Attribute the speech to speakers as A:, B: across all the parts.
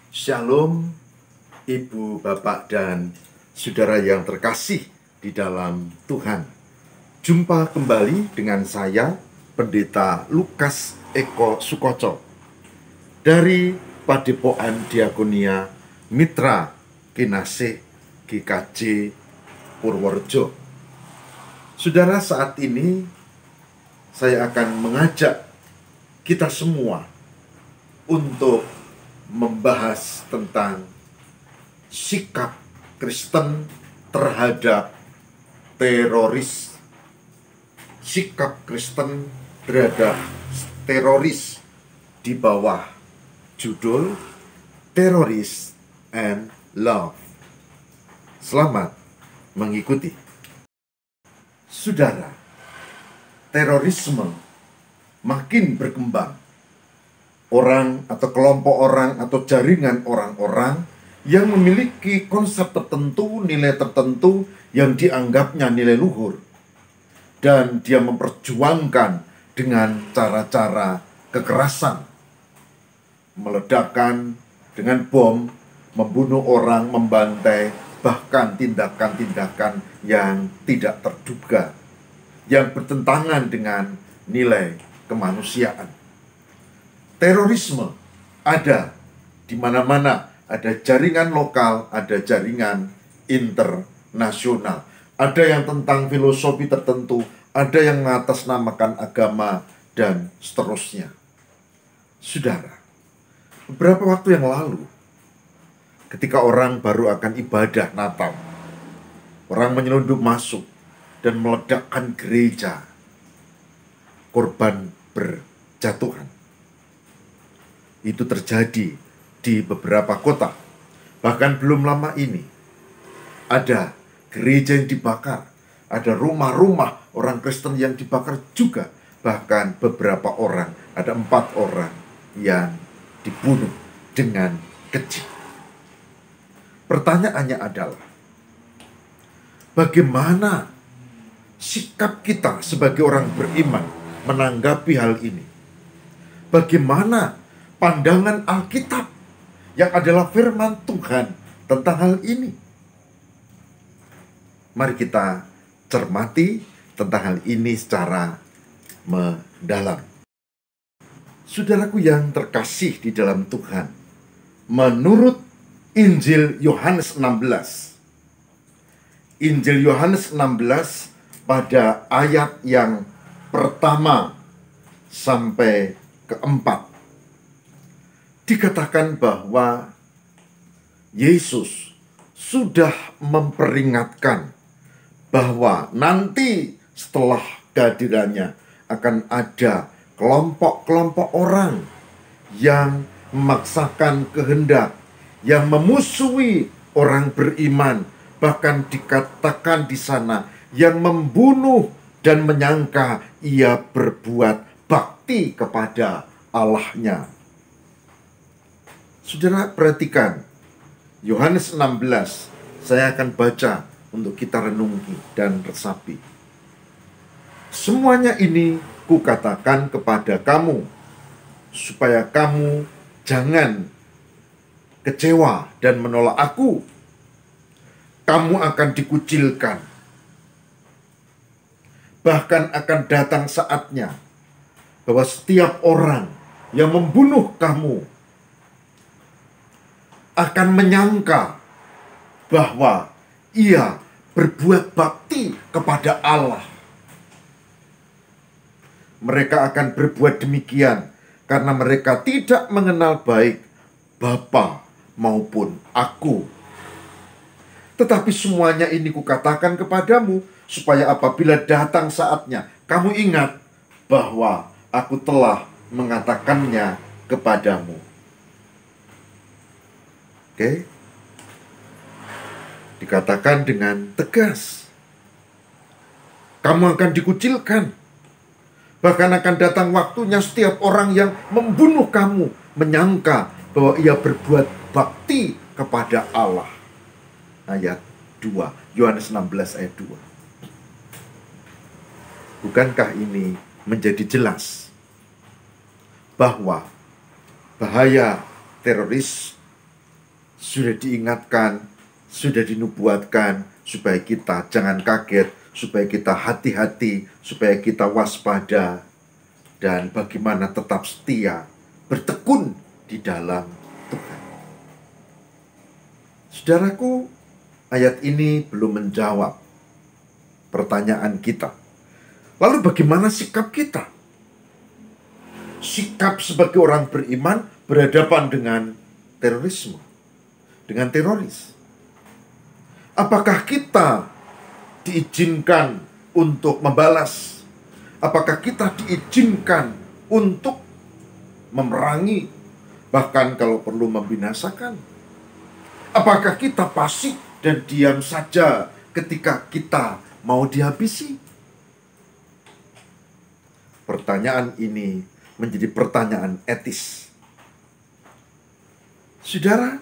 A: Shalom, Ibu, Bapak, dan saudara yang terkasih di dalam Tuhan. Jumpa kembali dengan saya, Pendeta Lukas Eko Sukoco, dari Padepokan Diakonia Mitra Kinasih GKJ Purworejo. Saudara, saat ini saya akan mengajak kita semua untuk membahas tentang sikap Kristen terhadap teroris. Sikap Kristen terhadap teroris di bawah judul Terrorists and Love. Selamat mengikuti. Saudara, terorisme makin berkembang. Orang atau kelompok orang atau jaringan orang-orang yang memiliki konsep tertentu, nilai tertentu yang dianggapnya nilai luhur, dan dia memperjuangkan dengan cara-cara kekerasan, meledakkan dengan bom, membunuh orang, membantai, bahkan tindakan-tindakan yang tidak terduga, yang bertentangan dengan nilai kemanusiaan. Terorisme ada di mana-mana, ada jaringan lokal, ada jaringan internasional. Ada yang tentang filosofi tertentu, ada yang mengatasnamakan agama, dan seterusnya. Saudara, beberapa waktu yang lalu, ketika orang baru akan ibadah Natal, orang menyelundup masuk dan meledakkan gereja, korban berjatuhan. Itu terjadi di beberapa kota. Bahkan belum lama ini ada gereja yang dibakar, ada rumah-rumah orang Kristen yang dibakar juga. Bahkan beberapa orang, ada 4 orang yang dibunuh dengan keji. Pertanyaannya adalah, bagaimana sikap kita sebagai orang beriman menanggapi hal ini? Bagaimana pandangan Alkitab yang adalah firman Tuhan tentang hal ini? Mari kita cermati tentang hal ini secara mendalam. Saudaraku yang terkasih di dalam Tuhan, menurut Injil Yohanes 16, Injil Yohanes 16 pada ayat yang pertama sampai keempat, dikatakan bahwa Yesus sudah memperingatkan bahwa nanti setelah kehadirannya akan ada kelompok-kelompok orang yang memaksakan kehendak, yang memusuhi orang beriman, bahkan dikatakan di sana yang membunuh dan menyangka ia berbuat bakti kepada Allahnya. Saudara, perhatikan Yohanes 16. Saya akan baca untuk kita renungi dan resapi. Semuanya ini kukatakan kepada kamu, supaya kamu jangan kecewa dan menolak aku. Kamu akan dikucilkan. Bahkan akan datang saatnya bahwa setiap orang yang membunuh kamu akan menyangka bahwa ia berbuat bakti kepada Allah. Mereka akan berbuat demikian karena mereka tidak mengenal baik Bapa maupun aku. Tetapi semuanya ini kukatakan kepadamu, supaya apabila datang saatnya, kamu ingat bahwa aku telah mengatakannya kepadamu. Oke? Dikatakan dengan tegas, kamu akan dikucilkan. Bahkan akan datang waktunya setiap orang yang membunuh kamu menyangka bahwa ia berbuat bakti kepada Allah. Ayat 2, Yohanes 16 ayat 2. Bukankah ini menjadi jelas bahwa bahaya teroris sudah diingatkan, sudah dinubuatkan, supaya kita jangan kaget, supaya kita hati-hati, supaya kita waspada, dan bagaimana tetap setia, bertekun di dalam Tuhan. Saudaraku, ayat ini belum menjawab pertanyaan kita. Lalu bagaimana sikap kita? Sikap sebagai orang beriman berhadapan dengan terorisme, dengan teroris. Apakah kita diizinkan untuk membalas? Apakah kita diizinkan untuk memerangi, bahkan kalau perlu membinasakan? Apakah kita pasif dan diam saja ketika kita mau dihabisi? Pertanyaan ini menjadi pertanyaan etis. Saudara,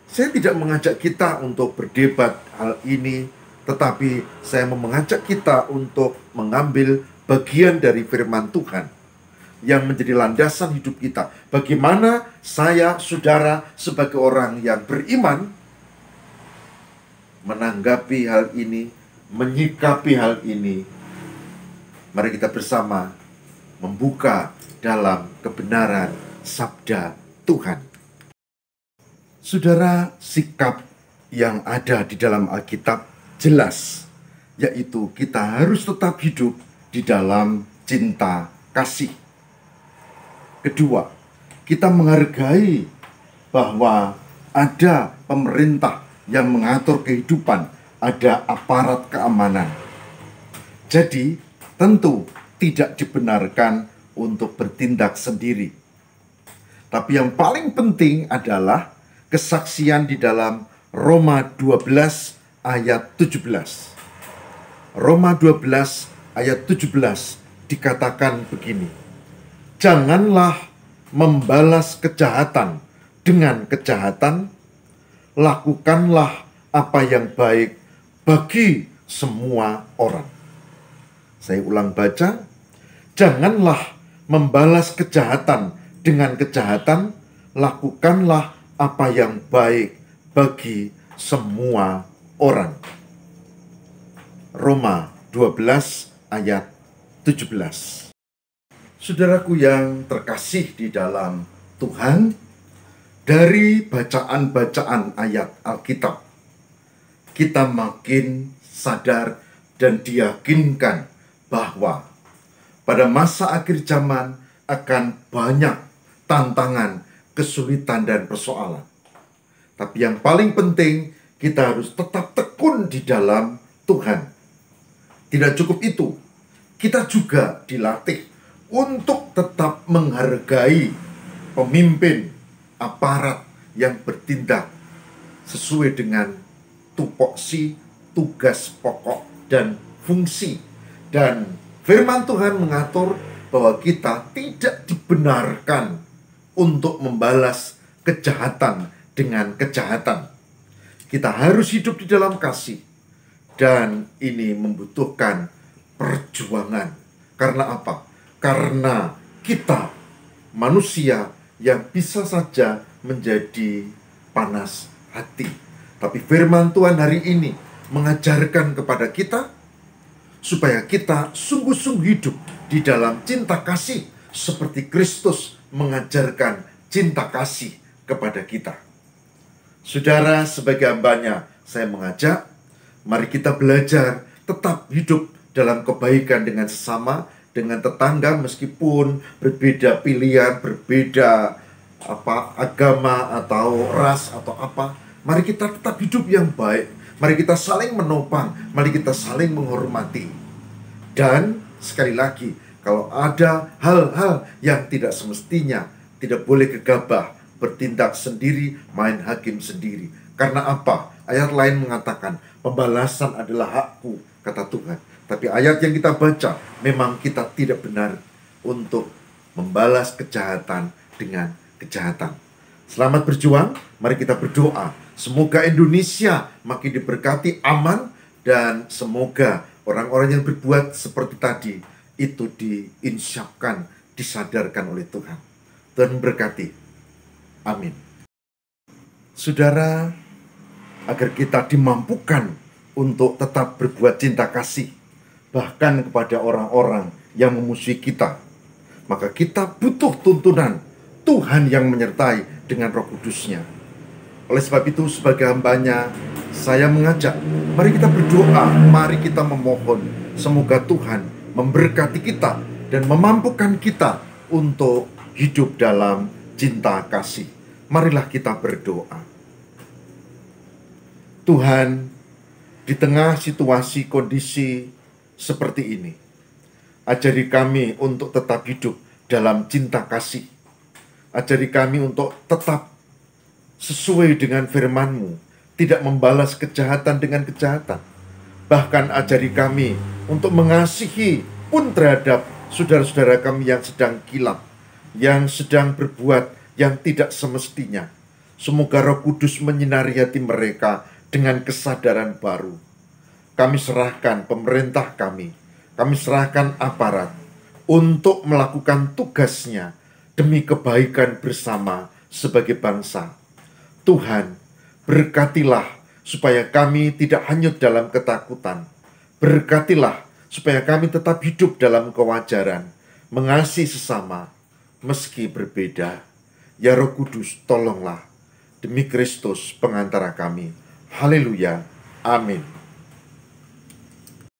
A: saya tidak mengajak kita untuk berdebat hal ini, tetapi saya mau mengajak kita untuk mengambil bagian dari firman Tuhan yang menjadi landasan hidup kita. Bagaimana saya, saudara, sebagai orang yang beriman menanggapi hal ini, menyikapi hal ini. Mari kita bersama membuka dalam kebenaran sabda Tuhan. Saudara, sikap yang ada di dalam Alkitab jelas, yaitu kita harus tetap hidup di dalam cinta kasih. Kedua, kita menghargai bahwa ada pemerintah yang mengatur kehidupan, ada aparat keamanan. Jadi, tentu tidak dibenarkan untuk bertindak sendiri. Tapi yang paling penting adalah kesaksian di dalam Roma 12 ayat 17. Roma 12 ayat 17 dikatakan begini: janganlah membalas kejahatan dengan kejahatan, lakukanlah apa yang baik bagi semua orang. Saya ulang baca, janganlah membalas kejahatan dengan kejahatan, lakukanlah apa yang baik bagi semua orang. Roma 12 ayat 17. Saudaraku yang terkasih di dalam Tuhan, dari bacaan-bacaan ayat Alkitab, kita makin sadar dan diyakinkan bahwa pada masa akhir zaman akan banyak tantangan, kesulitan, dan persoalan. Tapi yang paling penting, kita harus tetap tekun di dalam Tuhan. Tidak cukup itu, kita juga dilatih untuk tetap menghargai pemimpin, aparat yang bertindak sesuai dengan tupoksi, tugas pokok, dan fungsi. Dan firman Tuhan mengatur bahwa kita tidak dibenarkan untuk membalas kejahatan dengan kejahatan. Kita harus hidup di dalam kasih. Dan ini membutuhkan perjuangan. Karena apa? Karena kita manusia yang bisa saja menjadi panas hati. Tapi firman Tuhan hari ini mengajarkan kepada kita supaya kita sungguh-sungguh hidup di dalam cinta kasih seperti Kristus mengajarkan cinta kasih kepada kita. Saudara, sebagai hambanya, saya mengajak, mari kita belajar tetap hidup dalam kebaikan dengan sesama, dengan tetangga, meskipun berbeda pilihan, berbeda agama atau ras atau apa. Mari kita tetap hidup yang baik. Mari kita saling menopang, mari kita saling menghormati. Dan sekali lagi, kalau ada hal-hal yang tidak semestinya, tidak boleh gegabah, bertindak sendiri, main hakim sendiri. Karena apa? Ayat lain mengatakan, pembalasan adalah hakku, kata Tuhan. Tapi ayat yang kita baca, memang kita tidak benar untuk membalas kejahatan dengan kejahatan. Selamat berjuang, mari kita berdoa. Semoga Indonesia makin diberkati, aman, dan semoga orang-orang yang berbuat seperti tadi itu diinsyafkan, disadarkan oleh Tuhan. Tuhan memberkati. Amin. Saudara, agar kita dimampukan untuk tetap berbuat cinta kasih, bahkan kepada orang-orang yang memusuhi kita, maka kita butuh tuntunan Tuhan yang menyertai dengan Roh Kudus-Nya. Oleh sebab itu, sebagai hambanya, saya mengajak, mari kita berdoa, mari kita memohon, semoga Tuhan memberkati kita dan memampukan kita untuk hidup dalam cinta kasih. Marilah kita berdoa. Tuhan, di tengah situasi kondisi seperti ini, ajari kami untuk tetap hidup dalam cinta kasih. Ajari kami untuk tetap sesuai dengan firman-Mu, tidak membalas kejahatan dengan kejahatan. Bahkan ajari kami untuk mengasihi pun terhadap saudara-saudara kami yang sedang kilap, yang sedang berbuat yang tidak semestinya. Semoga Roh Kudus menyinari hati mereka dengan kesadaran baru. Kami serahkan pemerintah kami serahkan aparat untuk melakukan tugasnya demi kebaikan bersama sebagai bangsa. Tuhan, berkatilah supaya kami tidak hanyut dalam ketakutan. Berkatilah supaya kami tetap hidup dalam kewajaran, mengasihi sesama meski berbeda. Ya Roh Kudus, tolonglah demi Kristus pengantara kami. Haleluya. Amin.